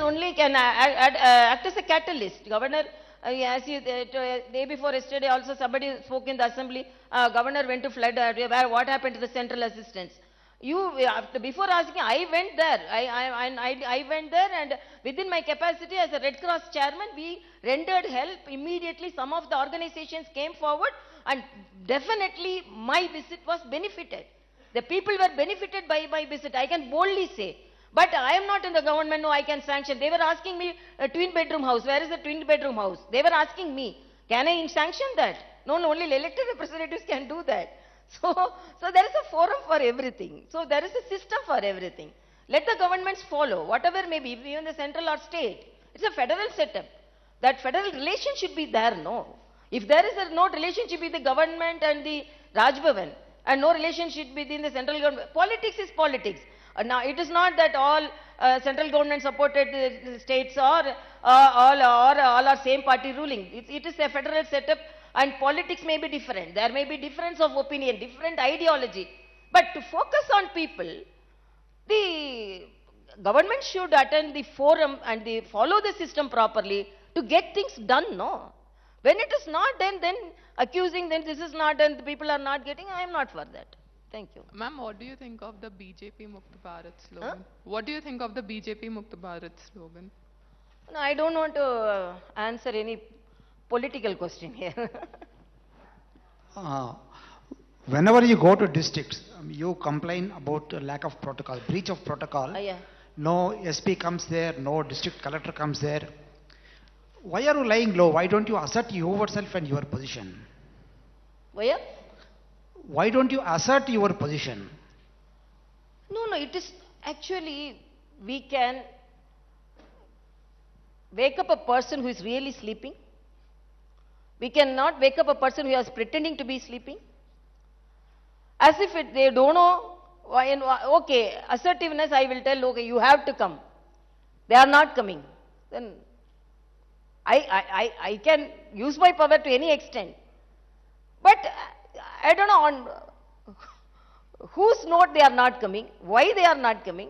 only can act as a catalyst. Governor, as you, day before yesterday also somebody spoke in the assembly, governor went to flood, what happened to the central assistance? Before asking, I went there. I went there, and within my capacity as a Red Cross chairman, we rendered help immediately. Some of the organizations came forward, and definitely my visit was benefited. The people were benefited by my visit, I can boldly say. But I am not in the government, no, I can sanction. They were asking me a twin bedroom house. Where is the twin bedroom house? They were asking me, can I sanction that? No, only elected representatives can do that. So there is a forum for everything. So there is a system for everything. Let the governments follow, whatever may be, even the central or state. It's a federal setup. That federal relation should be there, no. If there is no relationship with the government and the Raj Bhavan, and no relationship within the central government, politics is politics. Now, it is not that all central government supported states or all are same party ruling. It is a federal setup, and politics may be different. There may be difference of opinion, different ideology. But to focus on people, the government should attend the forum and follow the system properly to get things done, no? When it is not done, then accusing, then this is not done, the people are not getting, I am not for that. Thank you. Ma'am, what do you think of the BJP Mukt Bharat slogan? Huh? What do you think of the BJP Mukt Bharat slogan? No, I don't want to answer any political question here. Whenever you go to districts, you complain about lack of protocol, breach of protocol. Yeah. No SP comes there, no district collector comes there. Why are you lying low? Why don't you assert yourself and your position? Why? Why don't you assert your position? No, it is actually, we can wake up a person who is really sleeping. We cannot wake up a person who is pretending to be sleeping. As if they don't know, okay, assertiveness, I will tell, okay, you have to come. They are not coming. Then I can use my power to any extent. But I don't know on whose note they are not coming, why they are not coming.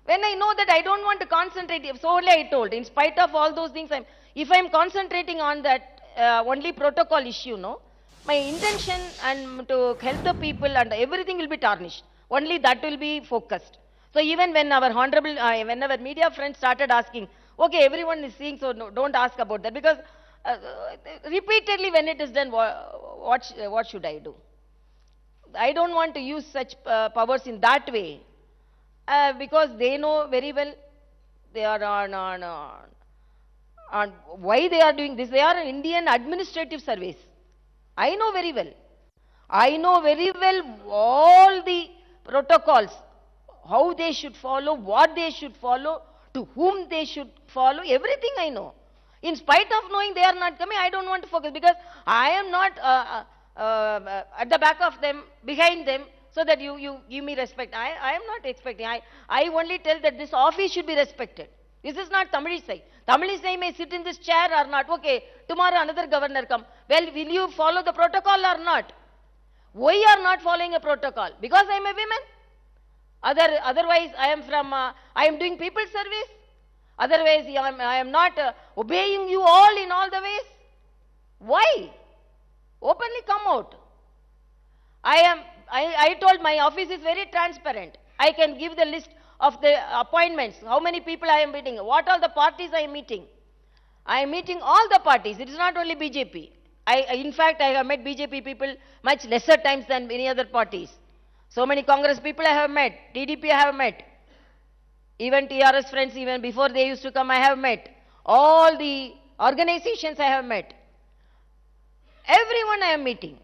When I know that I don't want to concentrate, so only I told, in spite of all those things, if I am concentrating on that only protocol issue, no, my intention and to help the people and everything will be tarnished. Only that will be focused. So even when our honorable, when our media friends started asking, okay, everyone is seeing, so no, don't ask about that, because repeatedly when it is done, what should I do? I don't want to use such powers in that way, because they know very well they are on why they are doing this. They are an Indian administrative service. I know very well. I know very well all the protocols, how they should follow, what they should follow, to whom they should follow, everything I know. In spite of knowing they are not coming, I don't want to focus, because I am not at the back of them, behind them, so that you give me respect. I am not expecting. I only tell that this office should be respected. This is not Tamilisai. Tamilisai may sit in this chair or not. Okay, tomorrow another governor come. Well, will you follow the protocol or not? Why are not following a protocol? Because I am a woman? Otherwise, I am doing people service. Otherwise, I am not obeying you all in all the ways. Why? Openly come out. I told my office is very transparent. I can give the list of the appointments, how many people I am meeting, what all the parties I am meeting. I am meeting all the parties. It is not only BJP. In fact, I have met BJP people much lesser times than any other parties. So many Congress people I have met, TDP I have met. Even TRS friends, even before they used to come, I have met. All the organizations I have met. Everyone I am meeting.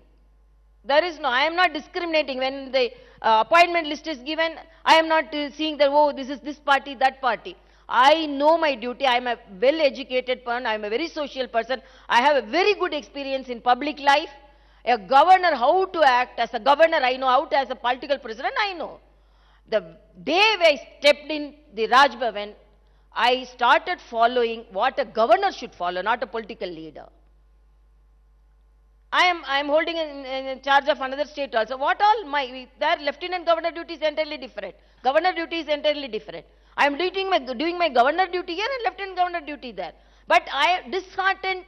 There is no, I am not discriminating. When the appointment list is given, I am not seeing that, oh, this is this party, that party. I know my duty. I am a well-educated person. I am a very social person. I have a very good experience in public life. A governor, how to act as a governor, I know. How to as a political president, I know. The day I stepped in the Raj Bhavan, I started following what a governor should follow, not a political leader. I am holding in charge of another state also. What all their lieutenant governor duty is entirely different. Governor duty is entirely different. I am doing my governor duty here and lieutenant governor duty there. But I am disheartened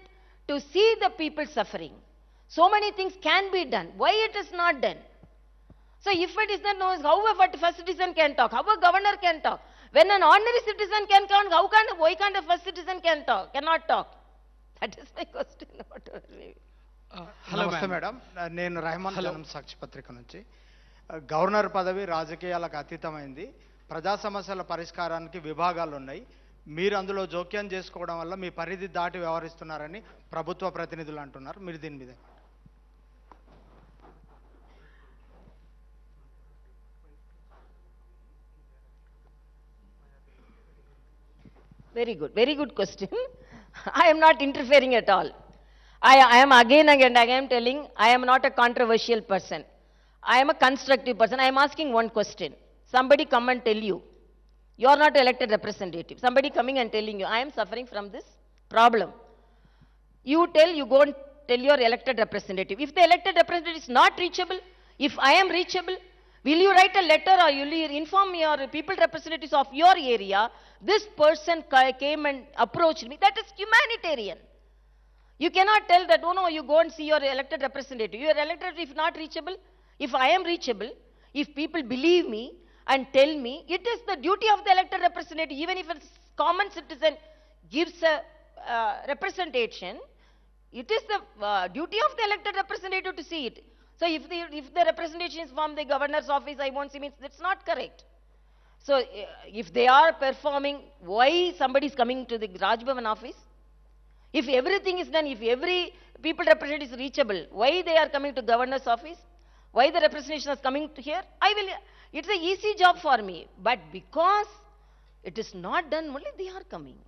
to see the people suffering. So many things can be done. Why it is not done? So if it is not known, how a first citizen can talk? How a governor can talk? When an ordinary citizen can talk, why can't a first citizen cannot talk? That is my question. Hello నమస్తే madam, నేను రెహమాన్ జనం సాక్షి పత్రిక నుంచి. Governor పదవి రాజకీయాలకు అతీతమైంది. ప్రజా సమస్యల పరిష్కారానికి విభాగాలు ఉన్నాయి. మీరు అందులో జోక్యం చేసుకోవడం వల్ల మీ పరిధి దాటి వ్యవహరిస్తున్నారని ప్రభుత్వ ప్రతినిధులు అంటున్నారు. మీరు దీని మీద Very good question. I am not interfering at all. I am again telling, I am not a controversial person. I am a constructive person. I am asking one question. Somebody come and tell you, you are not elected representative. Somebody coming and telling you, I am suffering from this problem. You go and tell your elected representative. If the elected representative is not reachable, if I am reachable, will you write a letter or will you inform your people representatives of your area, this person came and approached me? That is humanitarian. You cannot tell that, oh no, you go and see your elected representative. Your elected if not reachable, if I am reachable, if people believe me and tell me, it is the duty of the elected representative, even if a common citizen gives a representation, it is the duty of the elected representative to see it. So if the representation is from the governor's office, I won't see, means that's not correct. So if they are performing, why somebody is coming to the Raj Bhavan office? If everything is done, if every people representative is reachable, why they are coming to governor's office? Why the representation is coming to here? It's an easy job for me. But because it is not done, only they are coming.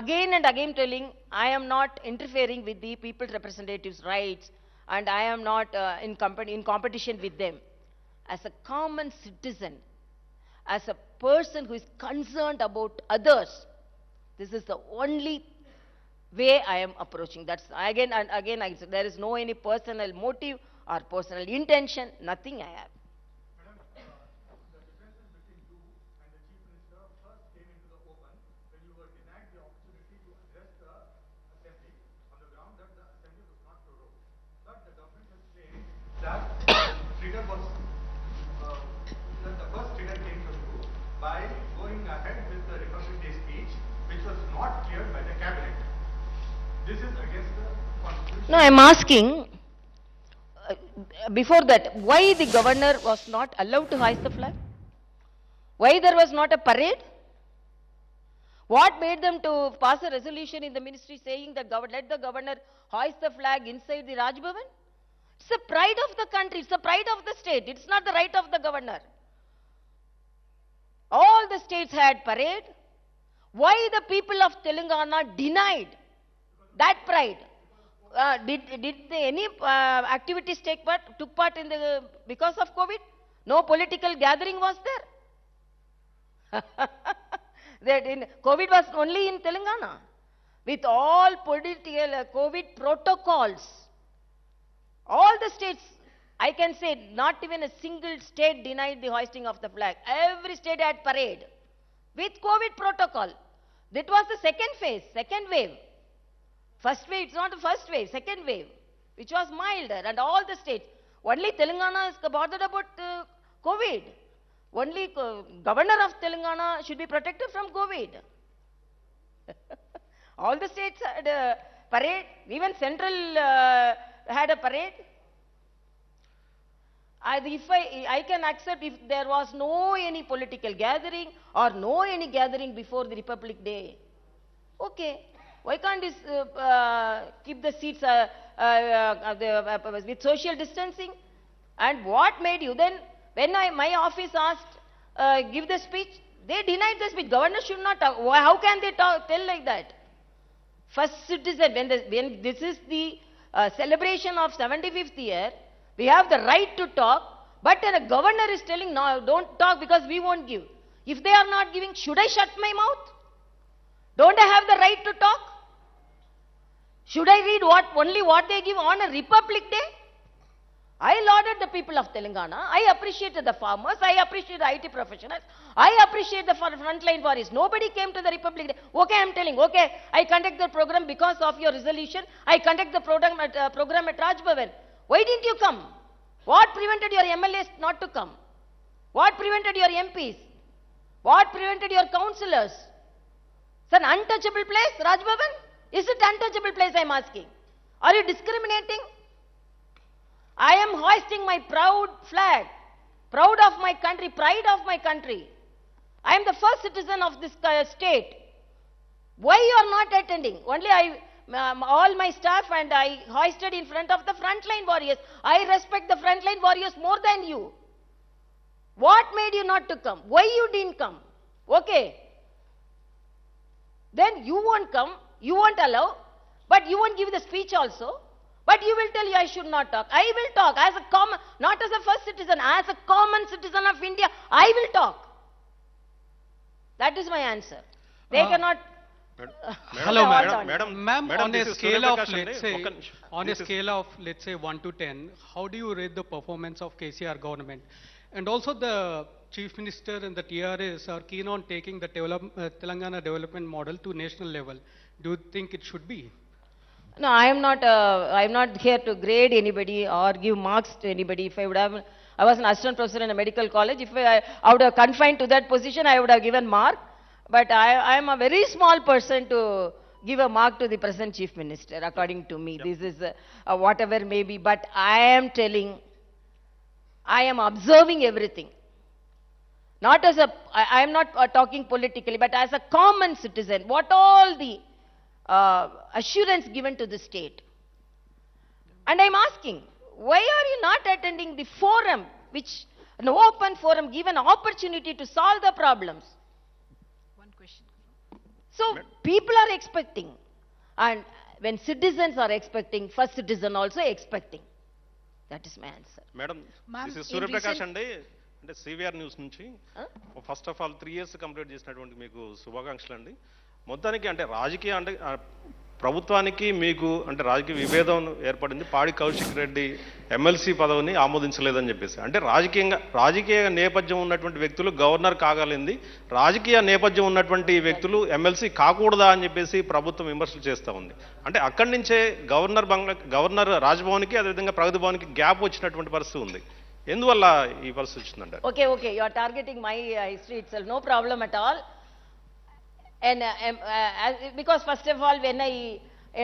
Again and again telling, I am not interfering with the people representatives' rights and I am not in competition with them. As a common citizen, as a person who is concerned about others, this is the only way I am approaching. That's again and again I say, there is no any personal motive or personal intention, nothing I have. By going ahead with the Republic Day speech, which was not cleared by the cabinet. This is against the constitution. No, I am asking, before that, why the governor was not allowed to hoist the flag? Why there was not a parade? What made them to pass a resolution in the ministry saying that let the governor hoist the flag inside the Raj Bhavan? It's the pride of the country, it's the pride of the state, it's not the right of the governor. All the states had parade. Why the people of Telangana denied that pride? Did any activities took part in because of COVID? No political gathering was there. COVID was only in Telangana. With all political COVID protocols, all the states, I can say not even a single state denied the hoisting of the flag. Every state had parade with COVID protocol. That was the second phase, second wave. First wave, it's not the first wave, second wave, which was milder and all the states. Only Telangana is bothered about COVID. Only governor of Telangana should be protected from COVID. All the states had a parade, even central had a parade. I can accept if there was no any political gathering or no any gathering before the Republic Day. Okay, why can't this keep the seats with social distancing? And what made you then? When my office asked give the speech, they denied the speech. Governor should not talk. How can they tell like that? First citizen, when this is the celebration of 75th year, we have the right to talk, but a governor is telling, no, don't talk because we won't give. If they are not giving, should I shut my mouth? Don't I have the right to talk? Should I read only what they give on a Republic Day? I lauded the people of Telangana. I appreciated the farmers. I appreciated the IT professionals. I appreciate the frontline warriors. Nobody came to the Republic Day. Okay, I'm telling, okay, I conduct the program because of your resolution. I conduct the program at Raj Bhavan. Why didn't you come? What prevented your MLAs not to come? What prevented your MPs? What prevented your councillors? It's an untouchable place, Raj Bhavan? Is it untouchable place, I'm asking? Are you discriminating? I am hoisting my proud flag, proud of my country, pride of my country. I am the first citizen of this state. Why you are not attending? Only all my staff and I hoisted in front of the frontline warriors. I respect the frontline warriors more than you. What made you not to come? Why you didn't come? Okay. Then you won't come, you won't allow, but you won't give the speech also. But you will tell you I should not talk. I will talk as a common, not as a first citizen, as a common citizen of India, I will talk. That is my answer. They cannot. Hello, Madam, on a this is scale of, Surya let's say, 1 to 10, how do you rate the performance of KCR government? And also the Chief Minister and the TRS are keen on taking the Telangana development model to national level. Do you think it should be? No, I am not here to grade anybody or give marks to anybody. If I would have, I was an assistant professor in a medical college. If I would have confined to that position, I would have given mark. But I am a very small person to give a mark to the present Chief Minister, according to me. This is whatever may be. But I am telling, I am observing everything. Not as a, I am not talking politically, but as a common citizen, what all the assurance given to the state. And I'm asking, why are you not attending the forum, which an open forum, give an opportunity to solve the problems? One question. So people are expecting, and when citizens are expecting, first citizen also expecting. That is my answer. Madam, Ma'am, this is in Surya Prakash recent- andi. అంటే CVR news నుంచి first of all 3 years complete చేసినటువంటి మీకు శుభాకాంక్షలు అండి. మొత్తానికి అంటే రాజకీయ అంటే ప్రభుత్వానికి మీకు అంటే రాజకీయ విభేదం ఏర్పడింది. పాడి కౌశిక్ రెడ్డి ఎమ్మెల్సీ పదవిని ఆమోదించలేదని చెప్పేసి అంటే రాజకీయ నేపథ్యం ఉన్నటువంటి వ్యక్తులు గవర్నర్ కాగలింది, రాజకీయ నేపథ్యం ఉన్నటువంటి వ్యక్తులు ఎమ్మెల్సీ కాకూడదా అని చెప్పేసి ప్రభుత్వం విమర్శలు చేస్తూ ఉంది. అంటే అక్కడి నుంచే గవర్నర్ రాజ్భవన్కి అదేవిధంగా ప్రగతి భవన్కి గ్యాప్ వచ్చినటువంటి పరిస్థితి ఉంది. ఎందువల్ల ఈ పరిస్థితి వచ్చిందంటే? Okay, you are targeting my history itself. No problem at all. And because first of all, when I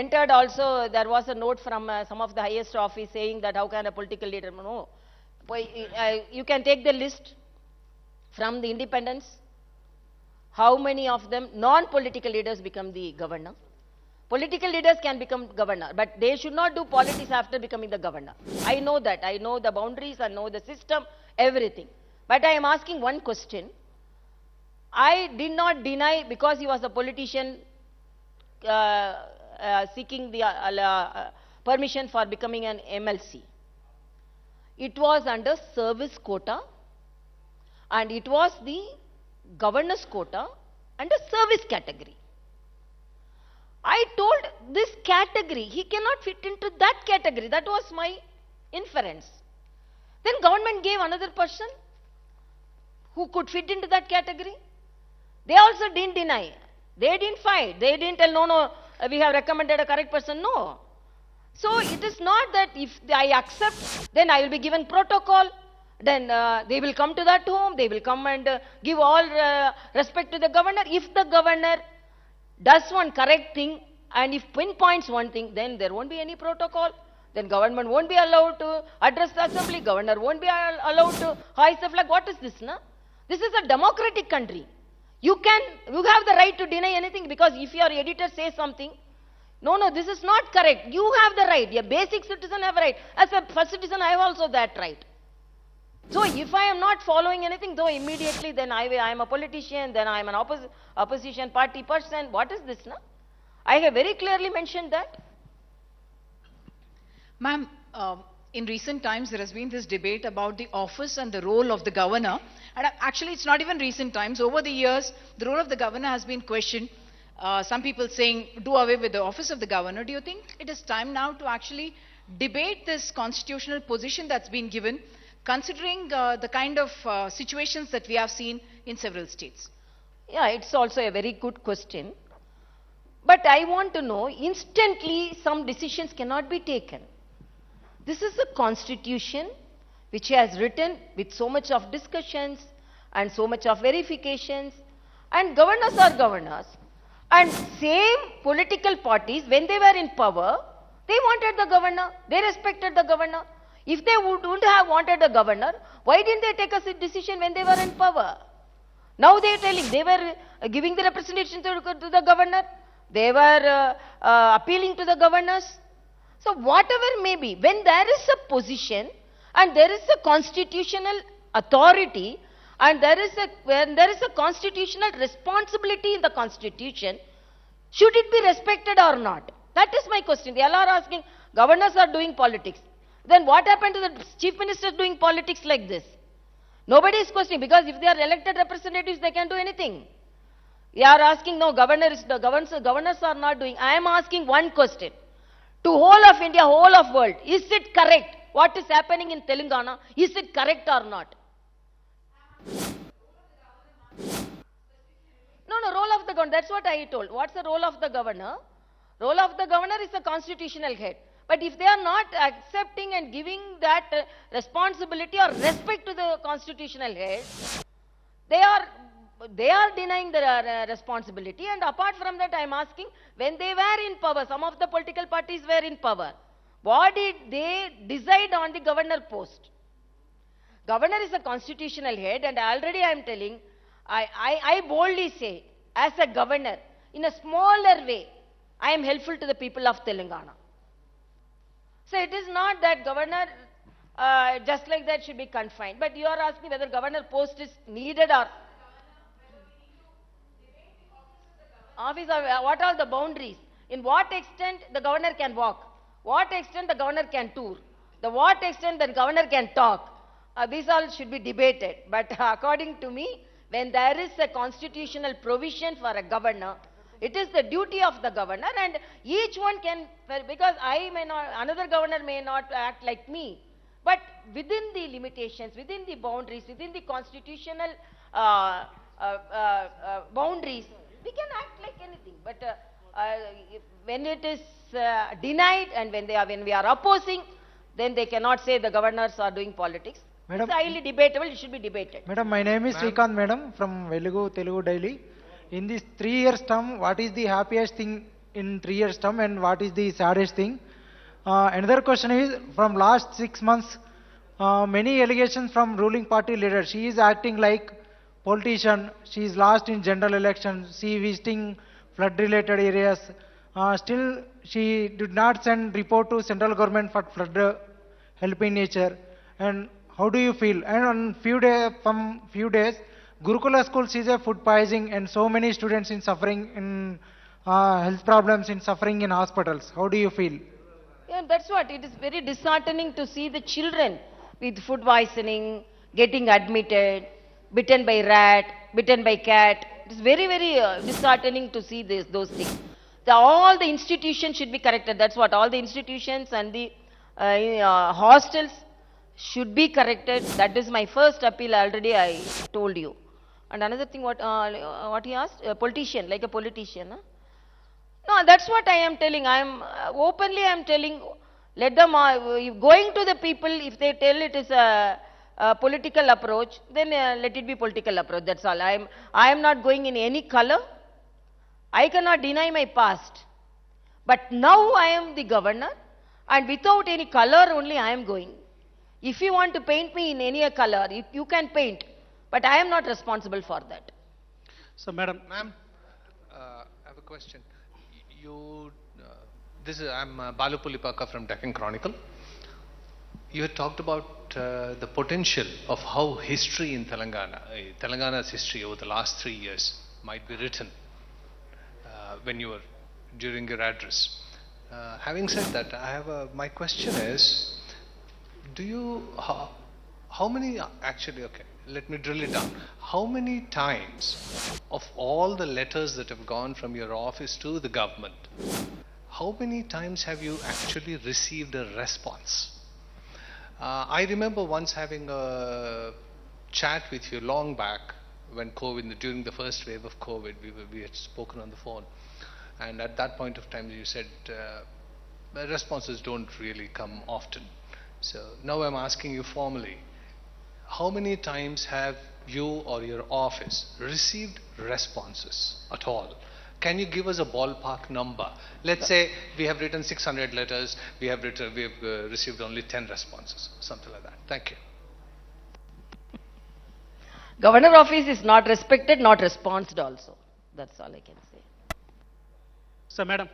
entered also, there was a note from some of the highest office saying that how can a political leader, no. You can take the list from the independence. How many of them, non-political leaders, become the governor? Political leaders can become governor, but they should not do politics after becoming the governor. I know that. I know the boundaries, I know the system, everything. But I am asking one question. I did not deny because he was a politician seeking the permission for becoming an MLC. It was under service quota and it was the governor's quota under service category. I told this category, he cannot fit into that category. That was my inference. Then government gave another person who could fit into that category. They also didn't deny. They didn't fight. They didn't tell, no, we have recommended a correct person. No. So it is not that if I accept, then I will be given protocol. Then they will come to that home. They will come and give all respect to the governor. If the governor does one correct thing and if pinpoints one thing, then there won't be any protocol. Then government won't be allowed to address the assembly. Governor won't be allowed to hoist the flag. What is this, na? This is a democratic country. You have the right to deny anything because if your editor says something, no, this is not correct. You have the right. A basic citizen have a right. As a first citizen, I have also that right. So if I am not following anything, though immediately then I am a politician, then I am an opposition party person. What is this, na? I have very clearly mentioned that. Ma'am, in recent times there has been this debate about the office and the role of the governor. And actually it's not even recent times. Over the years, the role of the governor has been questioned. Some people saying do away with the office of the governor. Do you think it is time now to actually debate this constitutional position that's been given, considering the kind of situations that we have seen in several states? Yeah, it's also a very good question. But I want to know, instantly some decisions cannot be taken. This is a constitution which has written with so much of discussions and so much of verifications, and governors are governors. And same political parties, when they were in power, they wanted the governor, they respected the governor. If they wouldn't have wanted the governor, why didn't they take a decision when they were in power? Now they are telling, they were giving the representation to the governor, they were appealing to the governors. So whatever may be, when there is a position and there is a constitutional authority and when there is a constitutional responsibility in the constitution, should it be respected or not? That is my question. They all are asking, governors are doing politics. Then what happened to the chief minister doing politics like this? Nobody is questioning, because if they are elected representatives, they can do anything. They are asking, no, governors are not doing. I am asking one question. To whole of India, whole of world, is it correct? What is happening in Telangana, is it correct or not? No, role of the governor, that's what I told. What's the role of the governor? Role of the governor is the constitutional head. But if they are not accepting and giving that responsibility or respect to the constitutional head, they are denying the responsibility. And apart from that, I am asking, when they were in power, some of the political parties were in power, what did they decide on the governor post? Governor is a constitutional head, and already I am telling, I boldly say, as a governor, in a smaller way, I am helpful to the people of Telangana. So it is not that governor just like that should be confined. But you are asking whether governor post is needed or office, or what are the boundaries? In what extent the governor can walk? What extent the governor can tour? The what extent the governor can talk? These all should be debated. But according to me, when there is a constitutional provision for a governor, it is the duty of the governor, and each one can, because I may not, another governor may not act like me, but within the limitations, within the boundaries, within the constitutional boundaries, we can act like anything. But when it is denied and when we are opposing, then they cannot say the governors are doing politics. Madam, it's highly debatable, it should be debated. Madam, my name is Srikanth, madam, from Telugu Daily. In this 3 years term, what is the happiest thing in 3 years term and what is the saddest thing? Another question is, from last 6 months, many allegations from ruling party leaders. She is acting like politician. She is lost in general election. She visiting flood related areas. Still, she did not send report to central government for flood help in nature. And how do you feel? And on from few days, Gurukula school sees a food poisoning and so many students in suffering in health problems, in suffering in hospitals. How do you feel? Yeah, that's what. It is very disheartening to see the children with food poisoning, getting admitted, bitten by rat, bitten by cat. It is very, very disheartening to see those things. All the institutions should be corrected. That's what. All the institutions and the hostels should be corrected. That is my first appeal. Already I told you. And another thing, what he asked, a politician, like a politician. Huh? No, that's what I am telling. I am openly I am telling. Let them going to the people. If they tell it is a political approach, then let it be political approach. That's all. I am not going in any color. I cannot deny my past. But now I am the governor, and without any color only I am going. If you want to paint me in any color, you can paint. But I am not responsible for that. So, Madam. Ma'am, I have a question. I'm Balu Pulipaka from Deccan Chronicle. You had talked about the potential of how history in Telangana's history over the last 3 years might be written during your address. Having said that, my question is, let me drill it down. How many times of all the letters that have gone from your office to the government, how many times have you actually received a response? I remember once having a chat with you long back when during the first wave of COVID, we had spoken on the phone. And at that point of time, you said responses don't really come often. So now I'm asking you formally, how many times have you or your office received responses at all? Can you give us a ballpark number? Let's say we have written 600 letters, we have received only 10 responses, something like that. Thank you. Governor office is not respected, not responded also. That's all I can say. So, madam.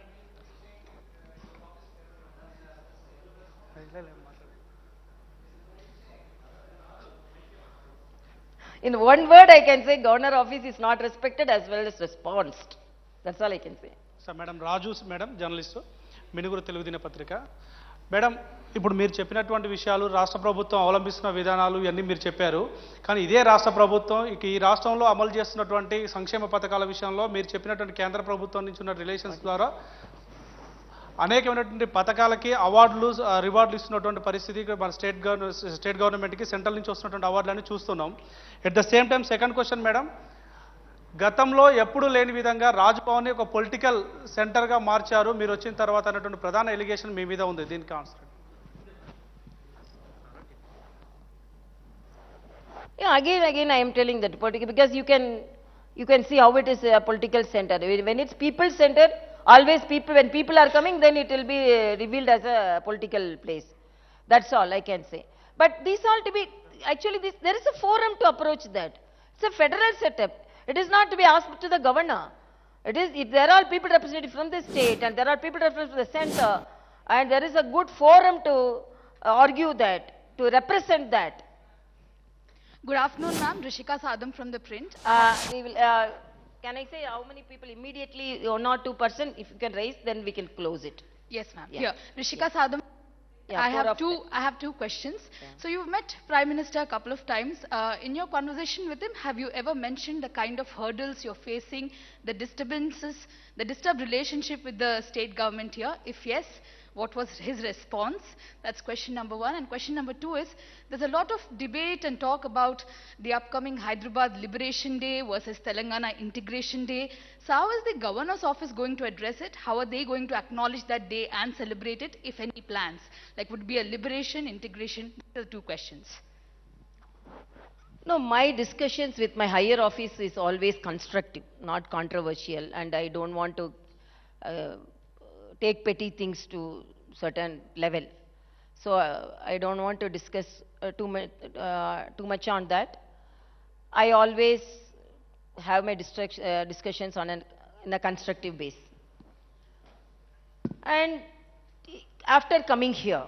In one word, I can say governor office is not respected as well as responded. That's all I can say. So, madam, Raju, madam, journalist, Minuguru Telugu Dinapatrika. Madam, ఇప్పుడు మీరు చెప్పినటువంటి విషయాలు రాష్ట్ర ప్రభుత్వం అవలంబిస్తున్న విధానాలు ఇవన్నీ మీరు చెప్పారు. కానీ ఇదే రాష్ట్ర ప్రభుత్వం ఈ రాష్ట్రంలో అమలు చేస్తున్నటువంటి సంక్షేమ పథకాల విషయంలో మీరు చెప్పినటువంటి కేంద్ర ప్రభుత్వం నుంచి ఉన్న రిలేషన్స్ ద్వారా అనేకమైనటువంటి పథకాలకి అవార్డులు రివార్డులు ఇస్తున్నటువంటి పరిస్థితి మన స్టేట్ గవర్నమెంట్కి సెంట్రల్ నుంచి వస్తున్నటువంటి అవార్డులన్నీ చూస్తున్నాం. At the same time second question madam, గతంలో ఎప్పుడు లేని విధంగా రాజ్భవన్ని ఒక పొలిటికల్ సెంటర్గా మార్చారు మీరు వచ్చిన తర్వాత అన్నటువంటి ప్రధాన ఎలిగేషన్ మీ మీద ఉంది. దీనికి answer. Yeah, again I am telling that because you can see how it is a political center. When it's people centered, always when people are coming, then it will be revealed as a political place. That's all I can say. But these all to be, actually there is a forum to approach that. It's a federal setup. It is not to be asked to the governor. There are people represented from the state and there are people represented from the center, and there is a good forum to argue that, to represent that. Good afternoon, ma'am. Rishika Sadam from the print. Can I say how many people immediately, 1 or 2%, if you can raise, then we can close it. Yes, ma'am. Yeah. Here, Rishika Sadam. Yeah, I have two questions. Yeah. So you've met Prime Minister a couple of times. In your conversation with him, have you ever mentioned the kind of hurdles you're facing, the disturbances, the disturbed relationship with the state government here? If yes, what was his response? That's question number one. And question number two is, there's a lot of debate and talk about the upcoming Hyderabad Liberation Day versus Telangana Integration Day. So how is the governor's office going to address it? How are they going to acknowledge that day and celebrate it, if any plans? Like, would it be a liberation, integration? These are the two questions. No, my discussions with my higher office is always constructive, not controversial, and I don't want to take petty things to certain level. So I don't want to discuss too much on that. I always have my discussions in a constructive base. And after coming here,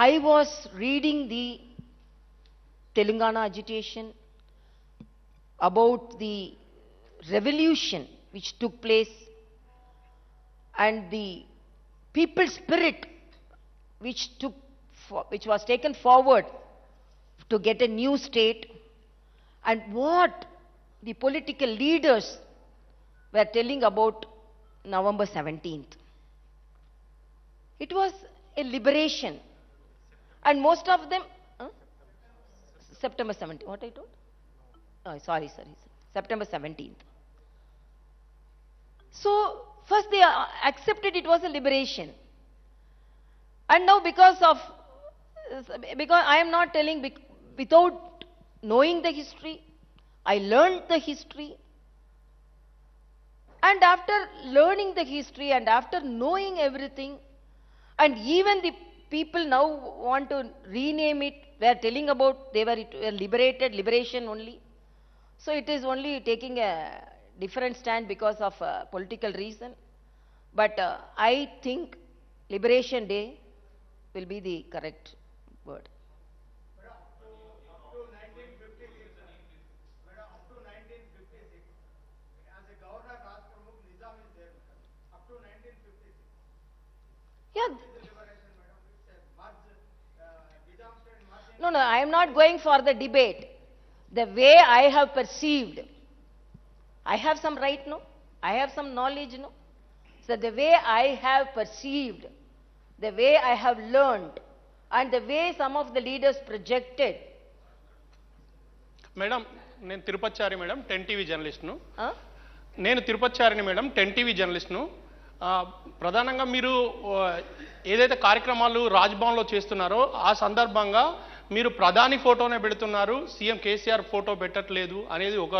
I was reading the Telangana agitation about the revolution which took place and the people's spirit which was taken forward to get a new state, and what the political leaders were telling about November 17th. It was a liberation, and most of them, September 17th, what I told? Oh, sorry, September 17th. So, first they accepted it was a liberation. And now because I am not telling without knowing the history, I learned the history. And after learning the history and after knowing everything, and even the people now want to rename it, they are telling about they were liberation only. So it is only taking a different stand because of political reason. But I think Liberation Day will be the correct word. Up to 1956, as a governor, Raj Pramukh Nizam is there. Up to 1956. Yeah. Liberation, madam. It's a merge, Nizam state merge. No, I am not going for the debate. The way I have perceived, I have some right, no? I have some knowledge, no? So the way I have perceived, the way I have learned, and the way some of the leaders projected. Madam నేను తిరుపతిచారి madam 10 TV జర్నలిస్ట్ను. Huh? నేను తిరుపతిచారిని madam 10 TV జర్నలిస్ట్ను. ప్రధానంగా మీరు ఏదైతే కార్యక్రమాలు రాజ్భవన్లో చేస్తున్నారో ఆ సందర్భంగా మీరు ప్రధాని ఫోటోనే పెడుతున్నారు, సీఎం కేసీఆర్ ఫోటో పెట్టట్లేదు అనేది ఒక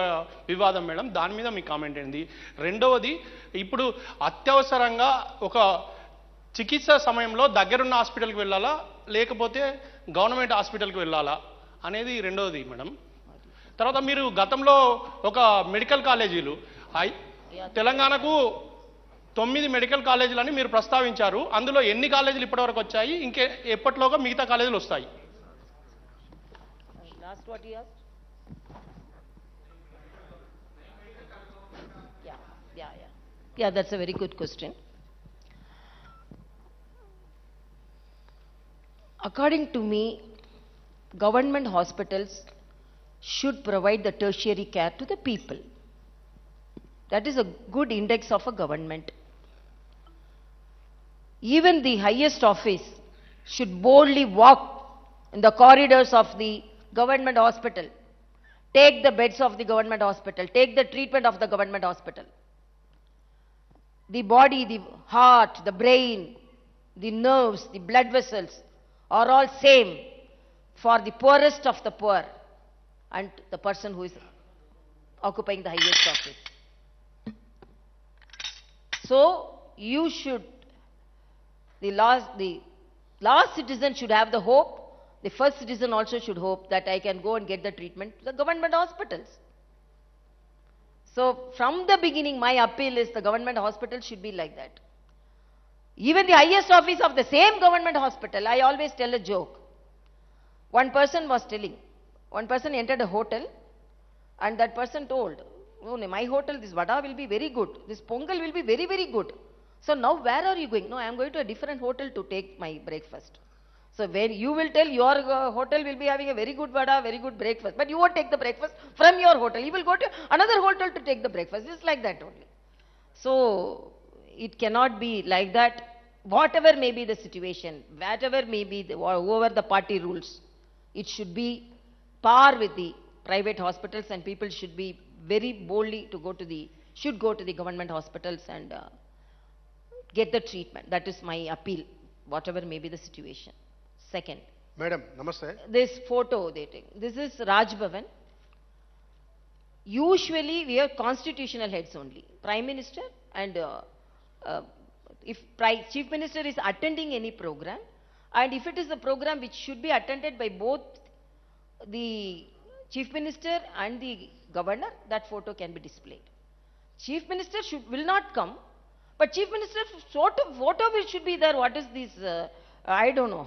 వివాదం మేడం. దాని మీద మీ కామెంట్ ఏంది? రెండవది, ఇప్పుడు అత్యవసరంగా ఒక చికిత్స సమయంలో దగ్గరున్న హాస్పిటల్కి వెళ్ళాలా లేకపోతే గవర్నమెంట్ హాస్పిటల్కి వెళ్ళాలా అనేది రెండవది మేడం. తర్వాత మీరు గతంలో ఒక మెడికల్ కాలేజీలు తెలంగాణకు 9 మెడికల్ కాలేజీలని మీరు ప్రస్తావించారు. అందులో ఎన్ని కాలేజీలు ఇప్పటివరకు వచ్చాయి, ఇంకే ఎప్పటిలోగా మిగతా కాలేజీలు వస్తాయి? Last what you asked? Yeah, that's a very good question. According to me, government hospitals should provide the tertiary care to the people. That is a good index of a government. Even the highest office should boldly walk in the corridors of the government hospital, take the beds of the government hospital, take the treatment of the government hospital. The body, the heart, the brain, the nerves, the blood vessels are all same for the poorest of the poor and the person who is occupying the highest office. So you should, the last citizen should have the hope, the first citizen also should hope that I can go and get the treatment to the government hospitals. So from the beginning, my appeal is the government hospital should be like that. Even the highest office of the same government hospital, I always tell a joke. One person was telling, one person entered a hotel and that person told, oh, my hotel, this vada will be very good, this pongal will be very, very good. So now where are you going? No, I am going to a different hotel to take my breakfast. So when you will tell your hotel will be having a very good vada, very good breakfast, but you won't take the breakfast from your hotel. You will go to another hotel to take the breakfast. It's like that only. So it cannot be like that. Whatever may be the situation, whatever may be whoever the party rules, it should be par with the private hospitals, and people should be very boldly to should go to the government hospitals and get the treatment. That is my appeal, whatever may be the situation. Second, Madam, namaste. This photo they take, this is Raj Bhavan. Usually we have constitutional heads only, Prime Minister and if Chief Minister is attending any program, and if it is a program which should be attended by both the Chief Minister and the Governor, that photo can be displayed. Chief Minister will not come, but Chief Minister sort of photo which should be there. What is this? I don't know.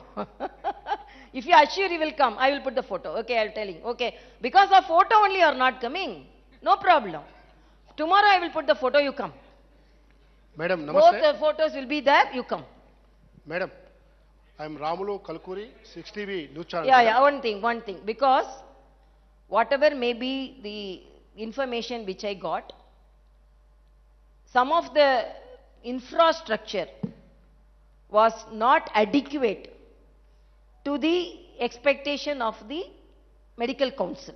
If you assure he will come, I will put the photo. Okay, I'll tell him. Okay, because of photo only you are not coming. No problem. Tomorrow I will put the photo, you come. Madam, namaste. Both the photos will be there, you come. Madam, I am Ramulu Kalkuri, 6TV News Channel. Yeah, one thing. Because whatever may be the information which I got, some of the infrastructure was not adequate to the expectation of the medical council.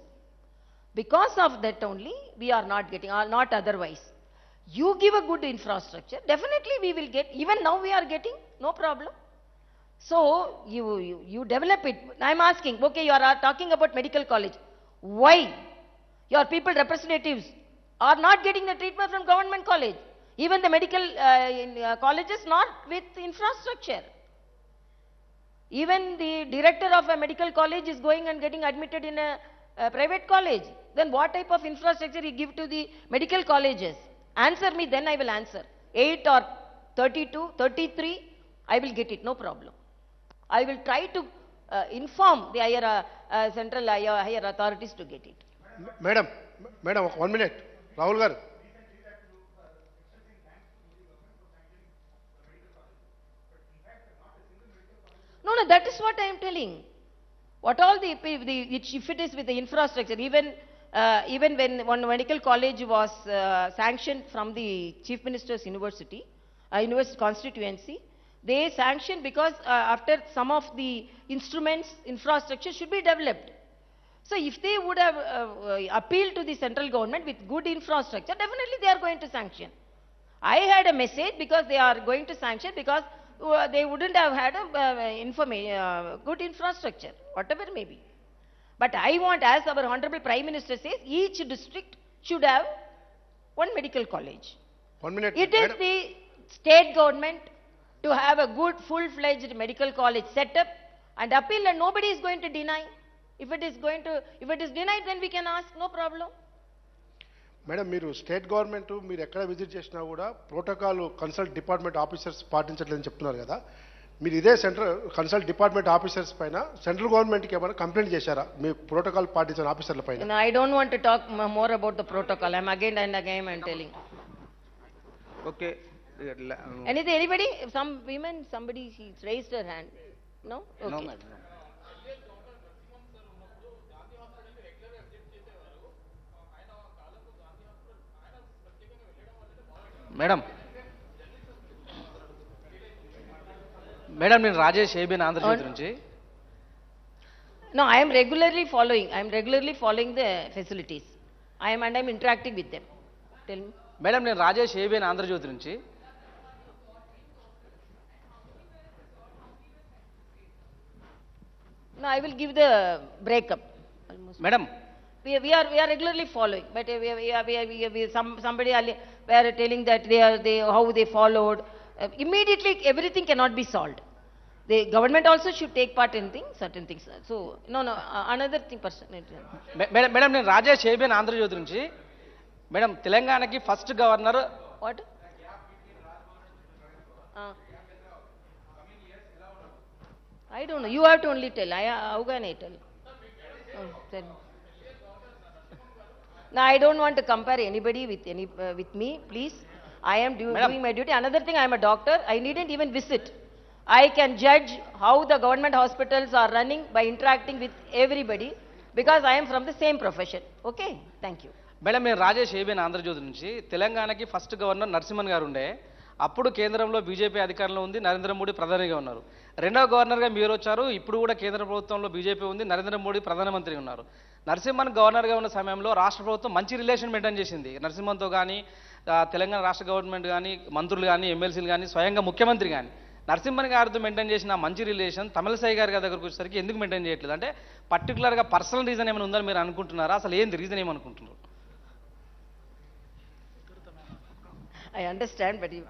Because of that only, we are not getting, or not otherwise. You give a good infrastructure, definitely we will get, even now we are getting, no problem. So, you develop it. I am asking, okay, you are talking about medical college. Why your people representatives are not getting the treatment from government college? Even the medical colleges not with infrastructure. Even the director of a medical college is going and getting admitted in a private college. Then what type of infrastructure you give to the medical colleges? Answer me, then I will answer. 8 or 32, 33, I will get it, no problem. I will try to inform the central higher authorities to get it. Madam, 1 minute. Rahul Garu. No, that is what I am telling. What all if it is with the infrastructure, even when one medical college was sanctioned from the Chief Minister's University, university constituency. They sanction because after some of the instruments, infrastructure should be developed. So if they would have appealed to the central government with good infrastructure, definitely they are going to sanction. I had a message because they are going to sanction because they wouldn't have had a good infrastructure, whatever may be. But I want, as our Honorable Prime Minister says, each district should have one medical college. 1 minute. It is the state government to have a good full-fledged medical college set up and appeal, and nobody is going to deny. If it is denied, then we can ask, no problem. Madam మీరు state government మీరు ఎక్కడ visit చేసినా కూడా protocol consult department officers పాటించట్లేదని చెప్తున్నారు కదా, మీరు ఇదే central consult department officers పైన సెంట్రల్ గవర్నమెంట్కి ఏమైనా కంప్లైంట్ చేశారా మీ ప్రోటోకాల్ పాటించిన ఆఫీసర్ల పైన? I don't want to talk more about the protocol. I'm again and again I'm telling. Okay. Anybody? Some women, somebody raised her hand. No? Okay. No, madam. No. Madam నేను Rajesh ABN Andhra Jyothi నుంచి. No, I am regularly following the facilities. I'm interacting with them. Tell me. Madam నేను Rajesh ABN Andhra Jyothi నుంచి. No, I will give the breakup. Madam We are regularly following, but somebody were telling that how they followed. Immediately everything cannot be solved. The government also should take part in certain things. So no, another thing person. Madam నేను Rajesh ABN Andhra Jyothi నుంచి. Madam తెలంగాణకి first governor. What? I don't know. You have to only tell. How can I tell? Tell me. No, I don't want to compare anybody with me, please. I am doing my duty. Another thing, I am a doctor. I needn't even visit. I can judge how the government hospitals are running by interacting with everybody because I am from the same profession. Okay? Thank you. Madam నేను Rajesh ABN Andhra Jyothi నుంచి. తెలంగాణకి first governor Narasimhan గారు ఉండే. అప్పుడు కేంద్రంలో BJP అధికారంలో ఉంది, నరేంద్ర మోడీ ప్రధానిగా ఉన్నారు. రెండవ గవర్నర్గా మీరు వచ్చారు. ఇప్పుడు కూడా కేంద్ర ప్రభుత్వంలో బీజేపీ ఉంది, నరేంద్ర మోడీ ప్రధానమంత్రి ఉన్నారు. నరసింహన్ గవర్నర్గా ఉన్న సమయంలో రాష్ట్ర ప్రభుత్వం మంచి రిలేషన్ మెయింటైన్ చేసింది. నరసింహన్తో కానీ తెలంగాణ రాష్ట్ర గవర్నమెంట్ కానీ మంత్రులు కానీ ఎమ్మెల్సీలు కానీ స్వయంగా ముఖ్యమంత్రి కానీ నరసింహన్ గారితో మెయింటైన్ చేసిన మంచి రిలేషన్ తమిళసై గారి దగ్గరకు వచ్చేసరికి ఎందుకు మెయింటైన్ చేయట్లేదు? అంటే పర్టికులర్గా పర్సనల్ రీజన్ ఏమైనా ఉందని మీరు అనుకుంటున్నారా? అసలు ఏంది రీజన్ ఏమనుకుంటున్నారు? I understand, but you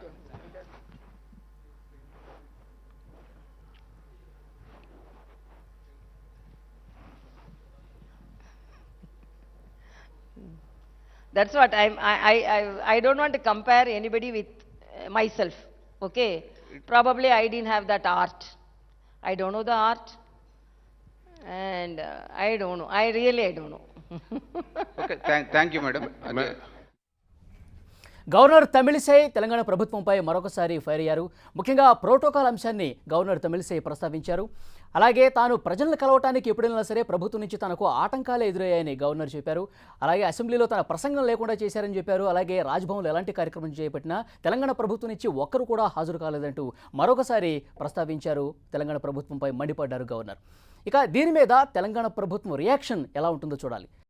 that's what I don't want to compare anybody with myself. Okay? Probably I didn't have that art. I don't know the art. And I don't know. I don't know. Okay, thank you, madam. Governor Tamilisai Telangana ప్రభుత్వంపై మరొకసారి fire అయ్యారు. ముఖ్యంగా protocol అంశాన్ని governor Tamilisai ప్రస్తావించారు. అలాగే తాను ప్రజలను కలవటానికి ఎప్పుడైనా సరే ప్రభుత్వం నుంచి తనకు ఆటంకాలే ఎదురయ్యాయని గవర్నర్ చెప్పారు. అలాగే అసెంబ్లీలో తన ప్రసంగం లేకుండా చేశారని చెప్పారు. అలాగే రాజ్భవన్లో ఎలాంటి కార్యక్రమం చేపట్టినా తెలంగాణ ప్రభుత్వం నుంచి ఒక్కరు కూడా హాజరు కాలేదంటూ మరొకసారి ప్రస్తావించారు. తెలంగాణ ప్రభుత్వంపై మండిపడ్డారు గవర్నర్. ఇక దీని మీద తెలంగాణ ప్రభుత్వం రియాక్షన్ ఎలా ఉంటుందో చూడాలి.